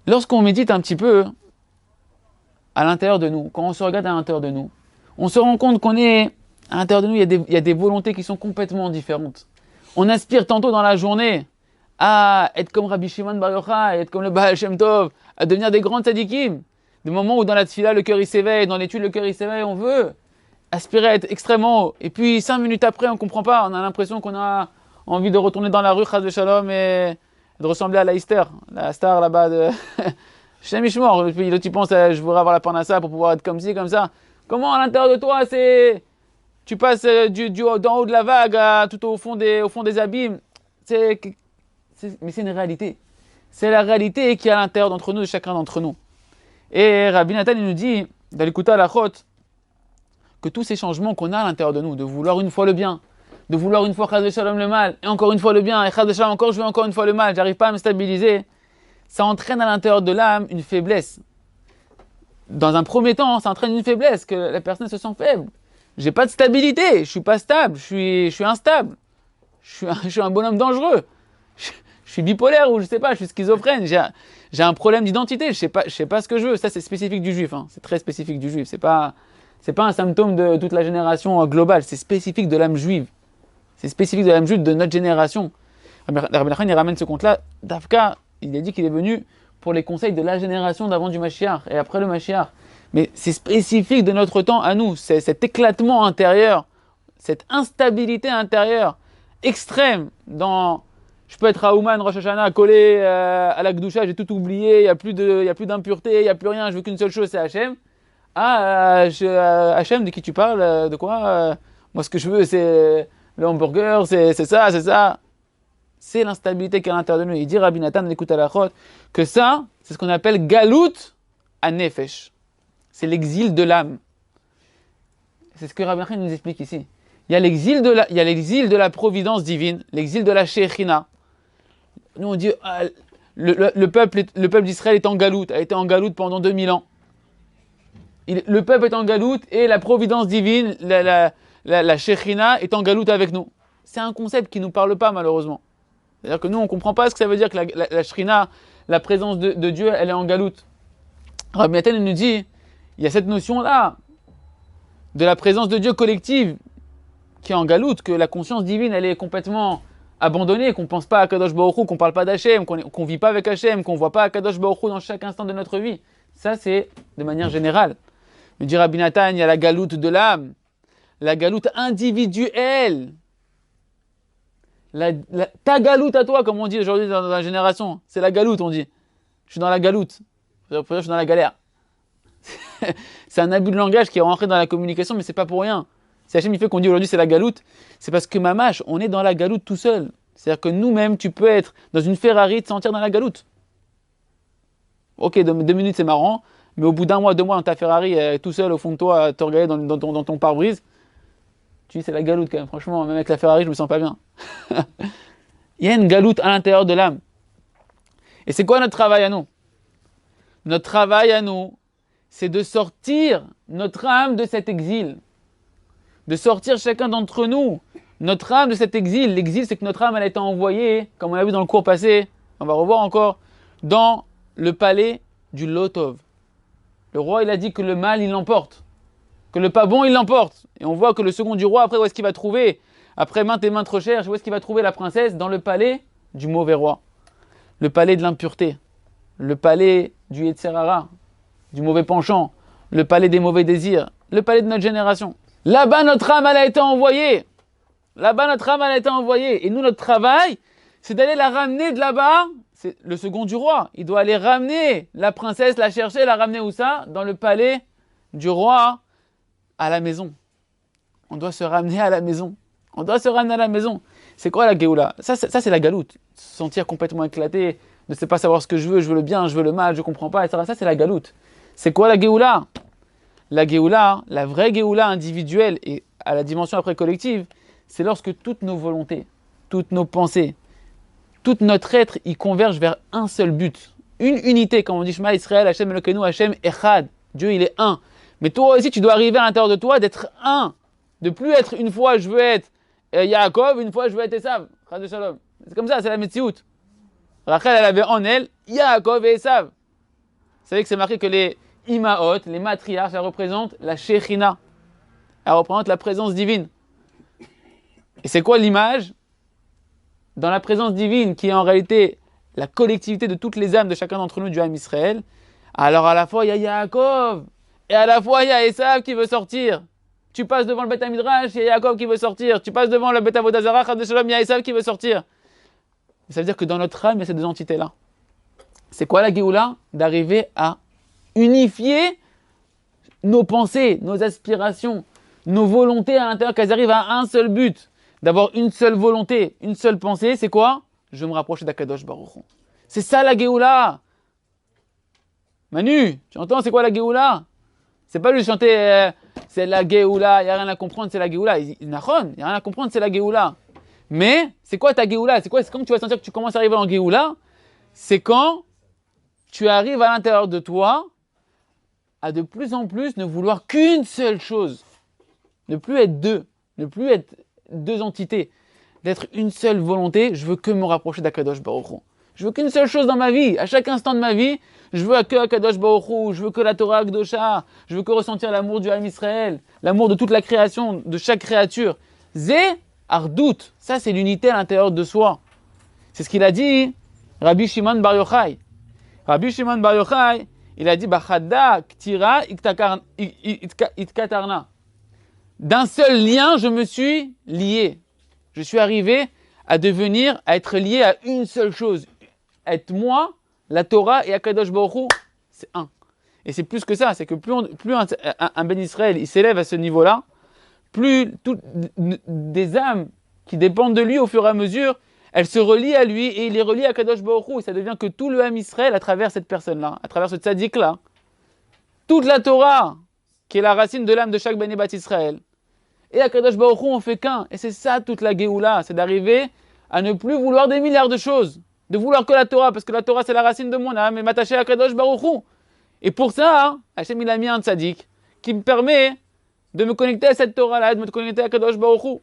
Lorsqu'on médite un petit peu à l'intérieur de nous, quand on se regarde à l'intérieur de nous, on se rend compte qu'on est, à l'intérieur de nous, il y a des volontés qui sont complètement différentes. On aspire tantôt dans la journée à être comme Rabbi Shimon Bar Yochai, à être comme le Baal Shem Tov, à devenir des grands tzadikim. Des moments où dans la tfila, le cœur il s'éveille, dans l'étude, le cœur il s'éveille, on veut aspirer à être extrêmement haut. Et puis 5 minutes après, on comprend pas, on a l'impression qu'on a envie de retourner dans la rue, Chas de Shalom, et de ressembler à la Easter, la star là-bas de Shem Ishmor. Et puis là, tu penses, je voudrais avoir la parnassa pour pouvoir être comme ci, comme ça. Comment à l'intérieur de toi, tu passes d'en haut de la vague tout au fond des abîmes. Mais c'est une réalité. C'est la réalité qui est à l'intérieur d'entre nous, de chacun d'entre nous. Et Rabbi Nathan, il nous dit, dans l'écoute à la chôte, que tous ces changements qu'on a à l'intérieur de nous, de vouloir une fois le bien, de vouloir une fois Chas Shalom le mal, et encore une fois le bien, et Chas Shalom encore, je veux encore une fois le mal, j'arrive pas à me stabiliser, ça entraîne à l'intérieur de l'âme une faiblesse. Dans un premier temps, ça entraîne une faiblesse, que la personne se sent faible. J'ai pas de stabilité, je suis pas stable, je suis instable, je suis un bonhomme dangereux, je suis bipolaire ou je sais pas, je suis schizophrène, j'ai un problème d'identité, je sais pas ce que je veux. Ça c'est spécifique du juif, hein. C'est très spécifique du juif, c'est pas un symptôme de toute la génération globale, c'est spécifique de l'âme juive. C'est spécifique de l'âme juive de notre génération. Rabbi Nachman, il ramène ce compte-là, Dafka, il a dit qu'il est venu pour les conseils de la génération d'avant du Mashiach et après le Mashiach. Mais c'est spécifique de notre temps à nous, c'est cet éclatement intérieur, cette instabilité intérieure extrême dans... Je peux être à Ouman, Rosh Hashanah, collé à la Gdusha, j'ai tout oublié, il n'y a plus d'impureté, il n'y a plus rien, je veux qu'une seule chose, c'est Hachem. Hachem, de qui tu parles, de quoi moi, ce que je veux, c'est le hamburger, c'est ça, c'est ça. C'est l'instabilité qui est à l'intérieur de nous. Il dit Rabbi Nathan, écoute à la chôte, que ça, c'est ce qu'on appelle Galout à Nefesh. C'est l'exil de l'âme. C'est ce que Rabbi Nachman nous explique ici. Il y a l'exil de la providence divine, l'exil de la Shechina. Nous on dit, le peuple d'Israël est en galoute, a été en galoute pendant 2000 ans. Le peuple est en galoute et la providence divine, la Shechina est en galoute avec nous. C'est un concept qui ne nous parle pas malheureusement. C'est-à-dire que nous on ne comprend pas ce que ça veut dire que la Shechina, la présence de Dieu, elle est en galoute. Rabbi Nathan nous dit, il y a cette notion-là de la présence de Dieu collective qui est en galoute, que la conscience divine elle est complètement abandonnée, qu'on ne pense pas à Kadosh Baruch Hu, qu'on ne parle pas d'Hachem, qu'on ne vit pas avec Hachem, qu'on ne voit pas à Kadosh Baruch Hu dans chaque instant de notre vie. Ça c'est de manière générale. Me dit Rabbi Nathan, il y a la galoute de l'âme, la galoute individuelle, ta galoute à toi, comme on dit aujourd'hui dans la génération, c'est la galoute on dit. Je suis dans la galoute, je suis dans la galère. C'est un abus de langage qui est rentré dans la communication, mais c'est pas pour rien. Si Hachem il fait qu'on dit aujourd'hui c'est la galoute, c'est parce que mamache, on est dans la galoute tout seul. C'est-à-dire que nous-mêmes, tu peux être dans une Ferrari et te sentir dans la galoute. Ok, 2 minutes c'est marrant, mais au bout d'un mois, 2 mois dans ta Ferrari, tout seul au fond de toi, te regarder dans ton pare-brise, tu dis c'est la galoute quand même. Franchement, même avec la Ferrari, je me sens pas bien. Il y a une galoute à l'intérieur de l'âme. Et c'est quoi notre travail à nous? Notre travail à nous, c'est de sortir notre âme de cet exil. De sortir chacun d'entre nous, notre âme de cet exil. L'exil, c'est que notre âme, elle a été envoyée, comme on l'a vu dans le cours passé, on va revoir encore, dans le palais du Lotov. Le roi, il a dit que le mal, il l'emporte. Que le pas bon, il l'emporte. Et on voit que le second du roi, après, où est-ce qu'il va trouver? Après maintes et maintes recherches, où est-ce qu'il va trouver la princesse? Dans le palais du mauvais roi. Le palais de l'impureté. Le palais du Yetzer Hara, du mauvais penchant. Le palais des mauvais désirs. Le palais de notre génération. Là-bas, notre âme, elle a été envoyée. Là-bas, notre âme, elle a été envoyée. Et nous, notre travail, c'est d'aller la ramener de là-bas. C'est le second du roi. Il doit aller ramener la princesse, la chercher, la ramener où ça? Dans le palais du roi, à la maison. On doit se ramener à la maison. On doit se ramener à la maison. C'est quoi la Géoula? Ça, c'est la galoute. Se sentir complètement éclaté, ne pas savoir ce que je veux le bien, je veux le mal, je comprends pas, etc. Ça, c'est la galoute. C'est quoi la Géoula? La Géoula, la vraie Géoula individuelle et à la dimension après collective, c'est lorsque toutes nos volontés, toutes nos pensées, tout notre être, y converge vers un seul but. Une unité, comme on dit Shema Israël, Hachem Elokeinu, Hachem Echad. Dieu, il est un. Mais toi aussi, tu dois arriver à l'intérieur de toi d'être un. De plus être une fois, je veux être Yaakov, une fois, je veux être Esav. Chas de Shalom. C'est comme ça, c'est la Metsiout. Rachel, elle avait en elle Yaakov et Esav. Vous savez que c'est marqué que les Imaot, les matriarches, elles représentent la Shechina. Elles représentent la présence divine. Et c'est quoi l'image? Dans la présence divine, qui est en réalité la collectivité de toutes les âmes de chacun d'entre nous du Ham Israël, alors à la fois il y a Yaakov, et à la fois il y a Esav qui veut sortir. Tu passes devant le Beth Midrash, il y a Yaakov qui veut sortir. Tu passes devant le Beth Avodah Zarah, Chas v'Shalom, il y a Esav qui veut sortir. Ça veut dire que dans notre âme, il y a ces deux entités-là. C'est quoi la Géoula? D'arriver à unifier nos pensées, nos aspirations, nos volontés à l'intérieur, qu'elles arrivent à un seul but. D'avoir une seule volonté, une seule pensée, c'est quoi? Je veux me rapprocher d'Akadosh Baruch Hu. C'est ça la Géoula. Manu, tu entends, c'est quoi la Géoula? C'est pas juste chanter c'est la Géoula, il n'y a rien à comprendre, c'est la Géoula. Il n'y a rien à comprendre, c'est la Géoula. Mais c'est quoi ta Géoula? C'est quoi? C'est quand tu vas sentir que tu commences à arriver en Géoula, c'est quand tu arrives à l'intérieur de toi à de plus en plus ne vouloir qu'une seule chose. Ne plus être deux, ne plus être deux entités, d'être une seule volonté. Je veux que me rapprocher d'Akadosh Baruch Hu. Je veux qu'une seule chose dans ma vie, à chaque instant de ma vie, je veux que Akadosh Baruch Hu, je veux que la Torah Akdosha, je veux que ressentir l'amour du Ham Israël, l'amour de toute la création, de chaque créature. Zé Ardout, ça c'est l'unité à l'intérieur de soi. C'est ce qu'il a dit Rabbi Shimon Bar Yochai. Rabbi Shimon Bar Yochai, il a dit Bachada Ktira Itkatarna. D'un seul lien, je me suis lié. Je suis arrivé à devenir, à être lié à une seule chose. Être moi, la Torah et Akadosh Baruch Hu, c'est un. Et c'est plus que ça, c'est que plus un Ben Israël il s'élève à ce niveau-là, plus des âmes qui dépendent de lui au fur et à mesure, elles se relient à lui et il les relie à Akadosh Baruch Hu. Et ça devient que tout le Ham Israël à travers cette personne-là, à travers ce tzaddik-là. Toute la Torah, qui est la racine de l'âme de chaque Bnei Bat Israël. Et Akadosh Baruch Hu, on fait qu'un. Et c'est ça toute la Géoula, c'est d'arriver à ne plus vouloir des milliards de choses. De vouloir que la Torah, parce que la Torah c'est la racine de mon âme, et m'attacher à Akadosh Baruch Hu. Et pour ça, Hachem il a mis un tzaddik qui me permet de me connecter à cette Torah-là, de me connecter à Akadosh Baruch Hu.